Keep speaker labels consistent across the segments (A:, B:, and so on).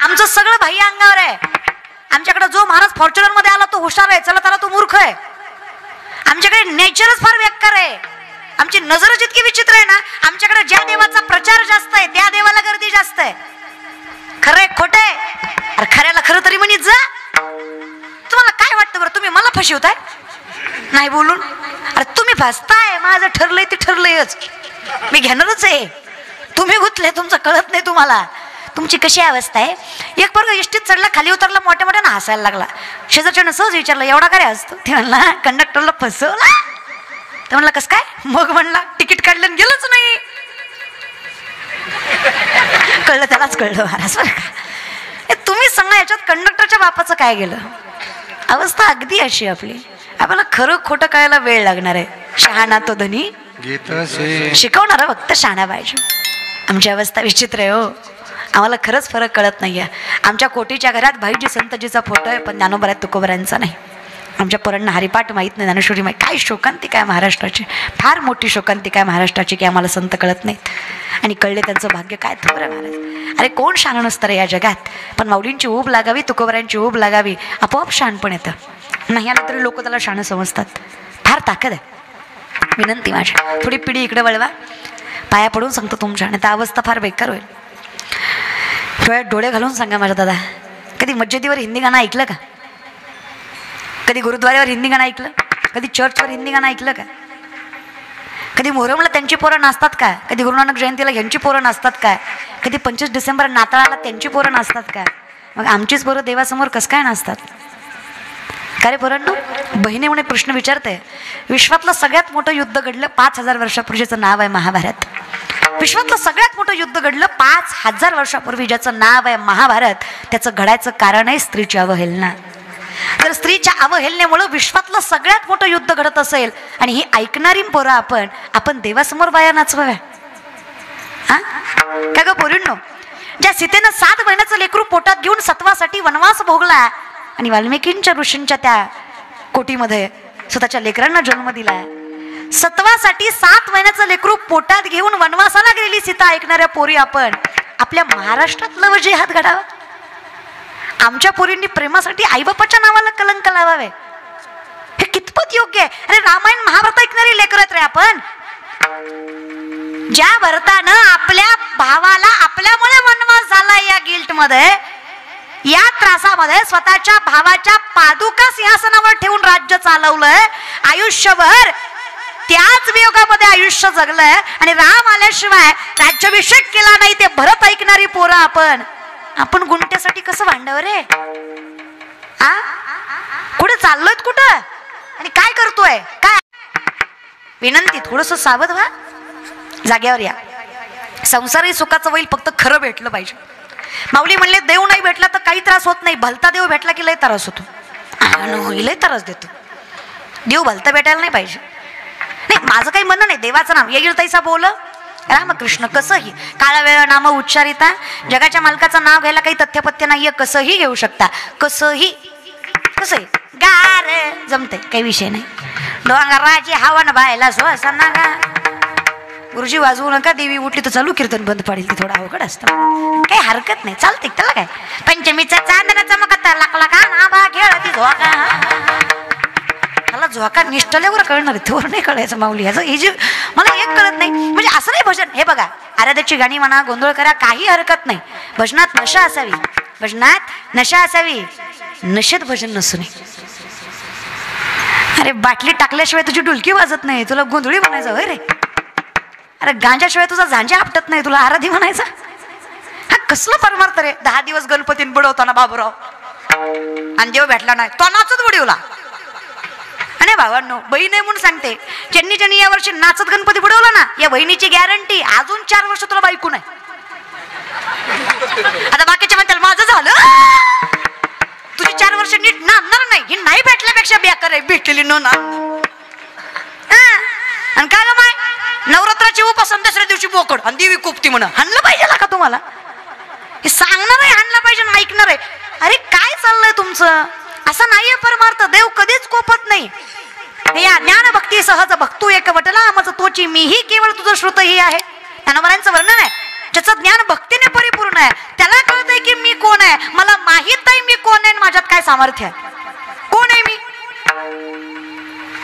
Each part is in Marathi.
A: आमचं सगळं बाह्य अंगावर आहे. आमच्याकडे जो महाराज फॉर्च्युनर मध्ये आला तो हुशार आहे, चला त्याला तो मूर्ख आहे. आमच्याकडे नेचरच फार बेकार आहे. आमची नजरच इतकी विचित्र आहे ना. आमच्याकडे ज्या देवाचा प्रचार जास्त आहे त्या देवाला गर्दी जास्त आहे. खरंय खोटंय? अरे खऱ्याला खरं तरी म्हणीत जा. तुम्हाला काय वाटतं बरं? तुम्ही मला फसवताय नाही बोलून? अरे तुम्ही फसताय. माझं ठरलंय ते ठरलंयच, मी घेणारच आहे. तुम्ही गुंतले, तुमचं कळत नाही तुम्हाला. तुमची कशी अवस्था आहे? एक पोरगा एसटीत चढला, खाली उतरला, मोठ्या मोठ्यानं हसायला लागला. शेजारच्यानं सहज विचारलं, एवढा काय हसतो? ते म्हणला कंडक्टरला फसवला. ते म्हणला कसं काय? मग म्हणला तिकीट काढलं आणि गेलंच नाही. कळलं त्यालाच कळलं महाराज बरं का. तुम्ही सांगा याच्यात कंडक्टरच्या बापाचं काय गेलं? अवस्था अगदी अशी आपली. आपल्याला खरं खोटं कळायला वेळ लागणार आहे. शहाणा तो धनी शिकवणारा फक्त शहाणा पाहिजे. आमची अवस्था विचित्र आहे हो. आम्हाला खरंच फरक कळत नाहीये. आमच्या कोटीच्या घरात भाईजी संतजीचा फोटो आहे पण ज्ञानोबा तुकोबरांचा नाही. आमच्या पोरांना हरिपाठ माहीत नाही, ज्ञानेश्वरी माहीत. काय शोकांतिका आहे महाराष्ट्राची, फार मोठी शोकांतिका आहे महाराष्ट्राची की आम्हाला संत कळत नाहीत. आणि कळले त्यांचं भाग्य काय थोरं महाराज. अरे कोण शहाणं नसतं रे या जगात. पण माऊलींची ऊब लागावी, तुकोबरांची ऊब लागावी, आपोआप शहाणपण येतं. नाही आलं तरी लोक त्याला शहाणं समजतात. फार ताकद आहे. विनंती माझी, थोडी पिढी इकडे वळवा. पाया पडून सांगतो तुमच्या, आणि त्या अवस्था फार बेकार होईल. डोळ्यात डोळे घालून सांगा माझ्या दादा, कधी मस्जिदीवर हिंदी गाणं ऐकलं का? कधी गुरुद्वाऱ्यावर हिंदी गाणं ऐकलं? कधी चर्चवर हिंदी गाणं ऐकलं का? कधी मोहरमला त्यांची पोरं नाचतात का? कधी गुरुनानक जयंतीला यांची पोरं नाचतात का? कधी 25 डिसेंबर नाताळाला त्यांची पोरं नाचतात का? मग आमचीच पोरं देवासमोर कसं काय नाचतात? का रे पोरांनो? बहिणी म्हणे प्रश्न विचारते. विश्वातलं सगळ्यात मोठं युद्ध घडलं 5000 वर्षापूर्वीचं नाव आहे महाभारत. विश्वातलं सगळ्यात मोठं युद्ध घडलं 5000 वर्षापूर्वी, ज्याचं नाव आहे महाभारत. त्याचं घडायचं कारण आहे स्त्रीची अवहेलना. तर स्त्रीच्या अवहेलनेमुळे विश्वातलं सगळ्यात मोठं युद्ध घडत असेल आणि ही ऐकणारी पोरं आपण देवासमोर बाया नाचवाव्या हा का ग पोरींनो? ज्या सीतेनं 7 महिन्याचं लेकरू पोटात घेऊन सत्वासाठी वनवास भोगला आणि वाल्मिकींच्या ऋषींच्या त्या कोटीमध्ये स्वतःच्या लेकरांना जन्म दिला. सत्वासाठी 7 महिन्याचं लेकरू पोटात घेऊन वनवासाला गेलेली सीता ऐकणाऱ्या पोरी आपण आपल्या महाराष्ट्रात लवजे हात घडावा. आमच्या पोरींनी प्रेमासाठी आईबापाच्या नावाला कलंक लावावे, हे कितपत योग्य आहे? अरे रामायण महाभारत ऐकणारी लेकर आहेत रे आपण. ज्या भरतानं आपल्या भावाला आपल्यामुळे वनवास झाला या गिल्ट मध्ये, या त्रासामध्ये स्वतःच्या भावाच्या पादुका सिंहासनावर ठेवून राज्य चालवलंय आयुष्यभर. त्याच वियोगामध्ये आयुष्य जगलंय आणि राम आल्याशिवाय राज्याभिषेक केला नाही ते भरत ऐकणारी पोरं आपण गुंट्यासाठी कसं भांडावं रे? कुठे चाललोय, कुठं आणि काय करतोय? काय विनंती, थोडस सावध व्हा, जाग्यावर या. संसारी सुखाचं होईल, फक्त खरं भेटलं पाहिजे. माऊली म्हणले देव नाही भेटला तर काही त्रास होत नाही, भलता देव भेटला की लय त्रास होतो. लय त्रास देतो देव, भलता भेटायला नाही पाहिजे. नाही माझं काही म्हणणं नाही, देवाचं नाम येईल तैसा बोल रामकृष्ण. कसंही काळा वेळ नाम उच्चारिता, जगाच्या मालकाचं नाव घ्यायला काही तथ्यपथ्य नाहीये, कसंही घेऊ शकता. कसंही गार जमते, काही विषय नाही. डोंगराची हवन बायला स्वसना गा, गुरुजी वाजवू नका, देवी उठली तर चालू कीर्तन बंद पडेल, ती थोडं अवघड असतं, काही हरकत नाही, चालते त्याला काय. पंचमीचा चांदणा चमकत लागला का नाभा खेळती झोका, मला झोका निष्ठल्यावर कळणार, थोर नाही कळायचं माऊली. ह्याचं हे जे मला एक कळत नाही, म्हणजे असं नाही भजन. हे बघा, आराध्याची गाणी म्हणा, गोंधळ करा, काही हरकत नाही. भजनात नशा असावी, भजनात नशा असावी, नशेत भजन नसू नये. अरे बाटली टाकल्याशिवाय तुझी डुलकी वाजत नाही, तुला गोंधळी म्हणायचं होय रे? अरे गांजाशिवाय तुझा झांजा आपटत नाही, तुला आराधी म्हणायचा? हा कसलं परमार्थ रे? 10 दिवस गणपतीन बुडवताना बाबूराव आणि देव भेटला नाही, तो नाचत बुडवला. आणि भावांनो, बहीण आहे म्हणून सांगते, ज्यांनी या वर्षी नाचत गणपती बुडवला ना, या बहिणीची गॅरंटी अजून 4 वर्ष तुला बायको नाही. आता बाकीच्या म्हणतात माझं झालं, तुझी 4 वर्ष नीट नांदणार नाही. ही नाही भेटल्यापेक्षा बेकार आहे भेटलेली न ना. आणि काय ग माय, नवरात्राची उपासन दुसऱ्या दिवशी बोकड आणि देवी कोपती म्हणा, हाणलं पाहिजे का तुम्हाला? हे सांगणार आहे, हाणलं पाहिजे ना, ऐकणार आहे. अरे काय चाललंय तुमचं? असं नाहीये परमार्थ, देव कधीच कोपत नाही. या ज्ञान भक्ती सहज भक्तू एक वटला मज तोची, मीही केवळ तुझं श्रुत ही आहे. ज्ञानोबांचं वर्णन आहे, ज्याचं ज्ञान भक्तीने परिपूर्ण आहे, त्याला कळतंय की मी कोण आहे. माझ्यात काय सामर्थ्य आहे? कोण आहे मी?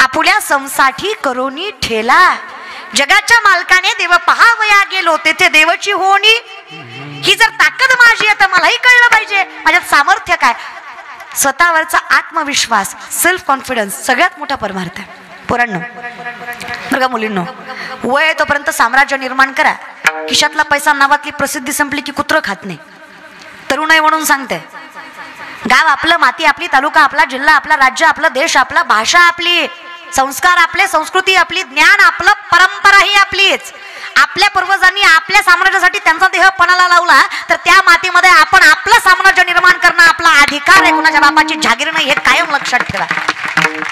A: आपुल्या समसाठी करोनी ठेला, जगाच्या मालकाने देव पहावया गेलो तेथे देवाची होणी. ही जर ताकद माझी आहे तर मलाही कळलं पाहिजे माझ्यात सामर्थ्य काय. स्वतःवरचा आत्मविश्वास, सेल्फ कॉन्फिडन्स सगळ्यात मोठा परमार्थ आहे. पोरांनो, बरं का मुलींनो, वय आहे तोपर्यंत साम्राज्य निर्माण करा. खिशातला पैसा नावातली प्रसिद्धी संपली की कुत्र खात नाही. तरुण आहे म्हणून सांगते, गाव आपलं, माती आपली, तालुका आपला, जिल्हा आपला, राज्य आपलं, देश आपला, भाषा आपली, संस्कार आपले, संस्कृती आपली, ज्ञान आपलं, परंपरा ही आपलीच. आपल्या पूर्वजांनी आपल्या साम्राज्यासाठी त्यांचा देह पणाला लावला तर त्या मातीमध्ये आपण आपलं साम्राज्य निर्माण करणं आपला अधिकार आहे, कुणाच्या बापाची जागीर नाही, हे कायम लक्षात ठेवा.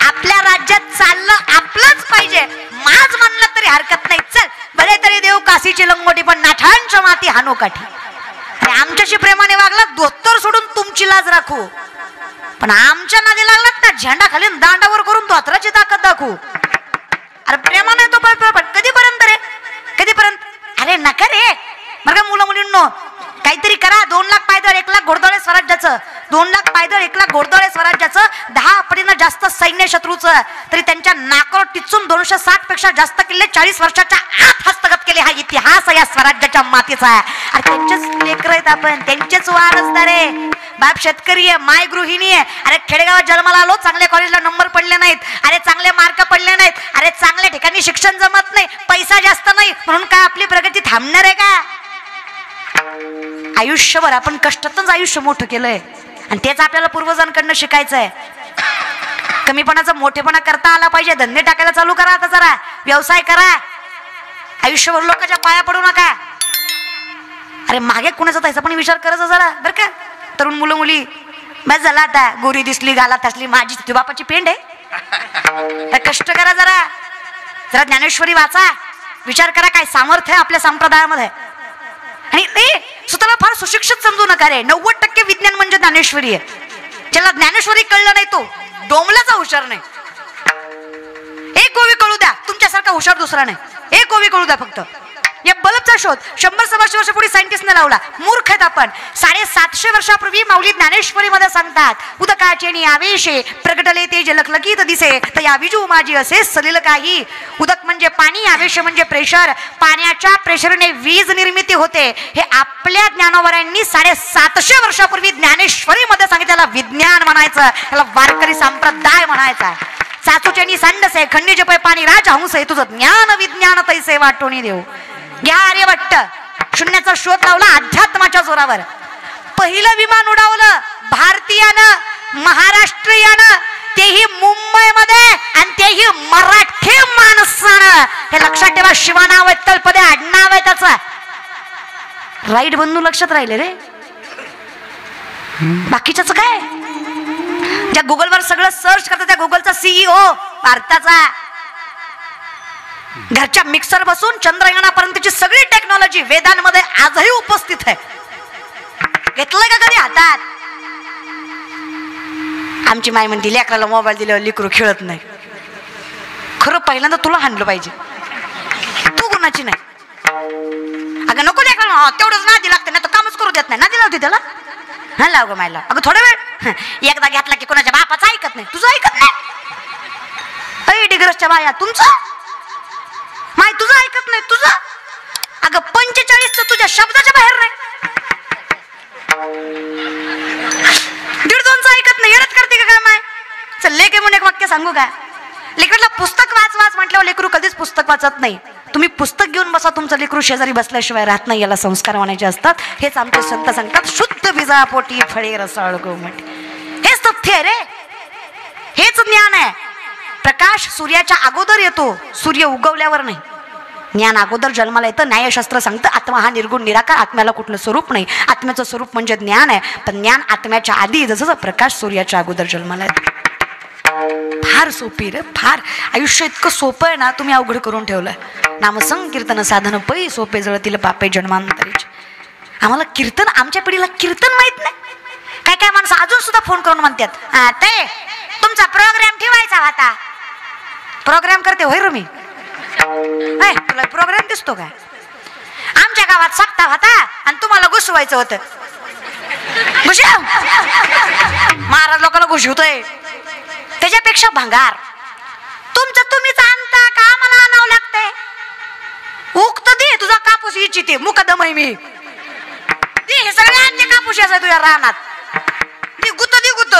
A: आपल्या राज्यात चाललं आपलंच पाहिजे. माझ म्हणलं तरी हरकत नाही, चल बरे तरी देऊ काशीची लंगोटी पण नाठांच्या माती हानो काठी. आमच्याशी प्रेमाने वागला दोत्तर सोडून तुमची लाज राखू, पण आमच्या नादी लागलात ना झेंडा खाली दांडावर करून दोतराची ताकद दाखवू. अरे प्रेमाने तो कधीपर्यंत रे, कधीपर्यंत? अरे नका रे. बरं मुलं मुलींनो, काहीतरी करा. 2 लाख पायदळ 1 लाख घोडदळे स्वराज्याचं, 2 लाख पायदळ 1 लाख घोडदळे स्वराज्याचं, 10 पटीनं जास्त सैन्य शत्रूचं, तरी त्यांच्या नाकावर टिचून 260 पेक्षा जास्त किल्ले 40 वर्षाच्या आत हस्तगत केले. हा इतिहास या स्वराज्याच्या मातीचा आहे. अरे त्यांचेच लेकर आहेत आपण, त्यांचेच वारसदार आहे. बाप शेतकरी आहे, माय गृहिणी आहे. अरे खेडेगावात जन्माला आलो, चांगल्या कॉलेजला नंबर पडले नाहीत, अरे चांगले मार्क पडले नाहीत, अरे चांगल्या ठिकाणी शिक्षण जमत नाही, पैसा जास्त नाही म्हणून काय आपली प्रगती थांबणार आहे का? आयुष्यभर आपण कष्टातच आयुष्य मोठं केलंय आणि तेच आपल्याला पूर्वजांकडनं शिकायचं आहे. कमीपणाचा मोठेपणा करता आला पाहिजे. धंदे टाकायला चालू करा, आता जरा व्यवसाय करा. आयुष्यभर लोकांच्या पाया पडू नका. अरे मागे कुणाचा त्याचा पण विचार करायचा जरा, बरं का? तरुण मुलं मुली, बस झाला आता, गोरी दिसली, गालात असली, माझी तुझ्या बापाची पेंड आहे. कष्ट करा जरा, जरा ज्ञानेश्वरी वाचा, विचार करा काय सामर्थ्य आहे आपल्या संप्रदायामध्ये. आणि स्वतःला फार सुशिक्षित समजू नका रे. 90% विज्ञान म्हणजे ज्ञानेश्वरी आहे. ज्याला ज्ञानेश्वरी कळलं नाही तो डोंबल्याचा हुशार नाही. एक ओवी कळू द्या, तुमच्यासारखा हुशार दुसरा नाही. एक ओवी कळू द्या फक्त. या बल्बचा शोध 100-125 वर्षापूर्वी सायंटिस्टने लावला. मूर्ख आहेत आपण. 750 वर्षापूर्वी माऊली ज्ञानेश्वरी मध्ये सांगतात, उदकाचे नि आवेशे प्रगटले ते जलकलकीत दिसे तर या विजू माझी असे सलिल काही. उदक म्हणजे पाणी, आवेश म्हणजे प्रेशर. पाण्याच्या प्रेशरने वीज निर्मिती होते. हे आपल्या ज्ञानोबरांनी 750 वर्षापूर्वी ज्ञानेश्वरी मध्ये सांगितलं. त्याला विज्ञान म्हणायचं, त्याला वारकरी संप्रदाय म्हणायचा. साचूचे संडसे खंडीचे पै पाणी राज हंस हे तुझं ज्ञान विज्ञान तैसे वाटोनी देऊ. घ्या आर्यभट्ट, शून्याचा शोध लावला अध्यात्माच्या जोरावर. पहिलं विमान उडवलं भारतीयानं, महाराष्ट्रीयानं, तेही मुंबईमध्ये आणि तेही मराठी माणसानं. हे लक्षात ठेवा. शिवा नाव आहे, तळपदे आडनाव आहे त्याचं. राईट बंधू लक्षात राहिले रे. बाकीच्याच काय? ज्या गुगलवर सगळं सर्च करतात त्या गुगलचा CEO भारताचा. घरच्या मिक्सर बसून चंद्रयानापर्यंतची सगळी टेक्नॉलॉजी वेदांमध्ये आजही उपस्थित आहे. घेतलंय का कधी हातात? आमची माय म्हणती लेकराला मोबाईल दिल्यावर लेकरू खेळत नाही. खरं पहिल्यांदा तुला हाणलं पाहिजे, तू गुणाची नाही. अगं नको लेकराला तेवढंच नादी लागते, नाही तर कामच करू देत नाही. नादी लावते त्याला. हा लाव ग मायला. अगं थोडा वेळ एकदा घेतला की कोणाच्या बापाचं ऐकत नाही, तुझं ऐकत नाही. डिग्रसच्या बाया तुमचं माय तुझं ऐकत नाही. तुझं अगं 45 तुझ्या शब्दाच्या बाहेर नाही. 1.5-2चं ऐकत नाही. येडत करते का काय माय? चल लेके म्हणून एक वाक्य सांगू का? लेकरला पुस्तक वाच वाच म्हटल्यावर लेकरू कधीच पुस्तक वाचत नाही. तुम्ही पुस्तक घेऊन बसा, तुमचं लेकरू शेजारी बसल्याशिवाय राहत नाही. याला संस्कार म्हणायचे असतात. हेच आमचे संत सांगतात. शुद्ध बीजापोटी फळे रसाळ गोमट. हेच तथ्य आहे रे, हेच ज्ञान आहे. प्रकाश सूर्याच्या अगोदर येतो, सूर्य उगवल्यावर नाही. ज्ञान अगोदर जन्माला येतं. न्यायशास्त्र सांगतं आत्मा हा निर्गुण निराकार, आत्म्याला कुठलं स्वरूप नाही. आत्म्याचं स्वरूप म्हणजे ज्ञान आहे. पण ज्ञान आत्म्याच्या आधी, जसं प्रकाश सूर्याच्या अगोदर जन्माला येतं. फार सोपी रे, फार. आयुष्य इतकं सोपं आहे ना, तुम्ही अवघड करून ठेवलंय. नामसंकीर्तन साधन पै सोपे जळतील पापे जन्मांतरीचे. आम्हाला कीर्तन, आमच्या पिढीला कीर्तन माहित नाही. काय काय माणसं अजून सुद्धा फोन करून म्हणतात, ते तुमचा प्रोग्राम ठेवायचा होता. प्रोग्राम करते होय रे मी? तुला प्रोग्राम दिसतो काय? आमच्या गावात सप्ताह होता आणि तुम्हाला घुसवायचं होतं. महाराज महाराज लोकांना घुसवतोय, त्याच्यापेक्षा भंगार तुमचं तुम्हीच आणता का मला आणावं लागतंय? उक्त दे तुझा कापूस इच्छी ते मुकदम आहे मी दे, हे सगळे आणते कापूस याचा तुझ्या रानात दे, गुत दे गुत.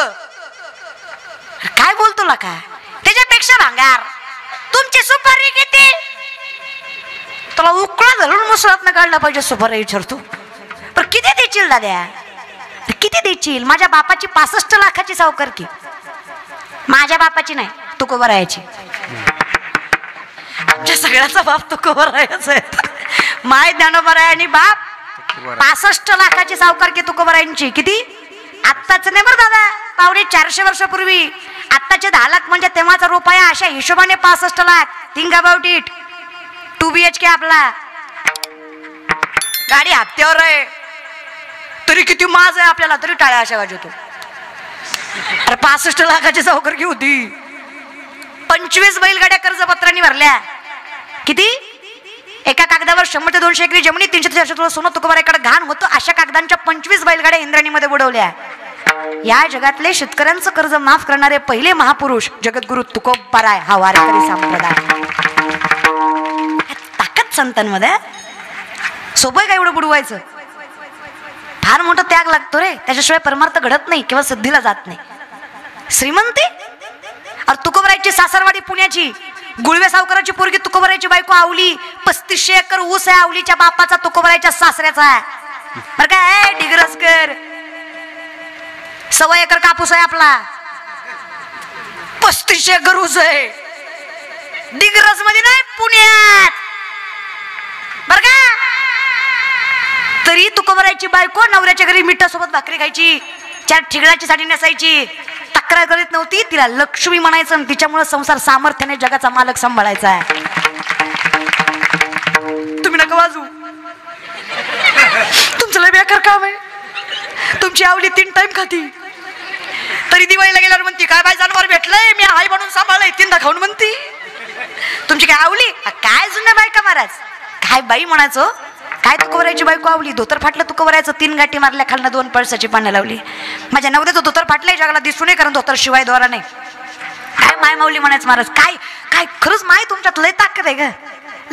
A: काय बोलतो ला का? त्याच्यापेक्षा भंगार तुमची सुपारी किती? तुला उकळा घालून मुसळात काढला पाहिजे सुपारी विचारतो. पण किती देशील दाद्या, किती देशील? माझ्या बापाची 65 लाखाची सावकारकी, माझ्या बापाची नाही तुकोबरायाची. आमच्या सगळ्याचा बाप तुकोबरायाचा आहे. माय ज्ञानोबराय आणि बाप 65 लाखाची सावकारकी तुकोबरायांची. किती? आत्ताच नाही बरं दादा, पावणे 400 वर्षापूर्वी. आत्ताचे 10 लाख म्हणजे तेव्हाचा रुपया, अशा हिशोबाने 65 lakh. Think about it. 2 BHK आपला, गाडी हप्त्यावर आहे, तरी किती माज आहे आपल्याला, तरी टाळ्या अशा वाजवतो. अरे 65 लाखाची सावकारकी होती. 25 बैलगाड्या कर्जपत्रांनी भरल्या. किती? एका कागदावर 100 ते 200 एकरी जमिनी, 300 ते 400 तुला सोनं तुकोबराकडे घाण होतं, अशा कागदांच्या 25 बैलगाड्या इंद्राणीमध्ये बुडवल्या. या जगातले शेतकऱ्यांचं कर्ज माफ करणारे पहिले महापुरुष जगद्गुरु तुकोबराय हा वारकरी संप्रदाय. ताकद संतांमध्ये. सोबत काय एवढं बुडवायचं? फार मोठा त्याग लागतो रे, त्याच्याशिवाय परमार्थ घडत नाही किंवा सिद्धीला जात नाही. श्रीमंती. अरे तुकोबरायची सासरवाडी पुण्याची, गुळवे सावकाराची पोरगी तुकोबरायची बायको आवली. 3500 एकर ऊस आहे आवलीच्या बापाचा, तुकोबरायच्या सासऱ्याचा आहे बरं काय. डिग्रसकर 1.25 एकर कापूस आहे आपला, 3500 एकर ऊस आहे. डिग्रस मध्ये नाही, पुण्यात बर का. तरी तुकोबरायची बायको नवऱ्याच्या घरी मिठासोबत भाकरी खायची, 4 ठिगळाची साडी नेसायची, तक्रार करीत नव्हती. तिला लक्ष्मी म्हणायचं, तिच्यामुळे संसार सामर्थ्याने जगाचा मालक सांभाळायचा आहे. तुम्ही नका वाजू, तुमचं लय बेकार काम आहे. तुमची आवली 3 टाइम खाती, तरी दिवाळीला गेल्यावर म्हणती काय बाय जनावर भेटलंय, मी आई म्हणून सांभाळलंय, 3दा खाऊन म्हणती. तुमची काय आवली? काय जुन्या बायका महाराज, काय बाई म्हणायचो. काय तुकोबरायची बायको आवली, धोतर फाटलं तुकोबरायचं, 3 गाठी मारल्या, खालनं 2 पळसाची पानं लावली. माझ्या नवऱ्याचं धोतर फाटलंय, जगाला दिसू नये, कारण धोतर शिवाय द्वारा नाही. काय माय माऊली म्हणायचं महाराज. काय काय खरंच माय तुमच्यात लय ताकद आहे ग,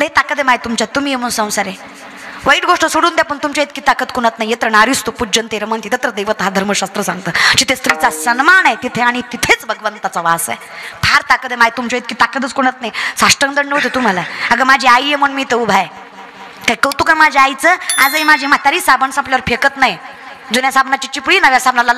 A: लय ताकद आहे माय तुमच्यात. तुम्ही येऊन संसार आहे. वाईट गोष्ट सोडून द्या, पण तुमच्या इतकी ताकद कुणात नाही. येत्र नारीस्तु पूज्यन्ते रमन्ते तत्र दैवत हा धर्मशास्त्र सांगतं. जिथे स्त्रीचा सन्मान आहे तिथे आणि तिथेच भगवंताचा वास आहे. फार ताकद आहे माय तुमच्या इतकी ताकदच कोणात नाही. साष्टांग दंड होतं तुम्हाला. अगं माझी आई आहे म्हणून मी तर उभा आहे. काय कौतुक आहे माझ्या आईचं. आजही माझी म्हातारी साबण संपल्यावर फेकत नाही. जुन्या साबणाची चिपळी नव्या साबणाला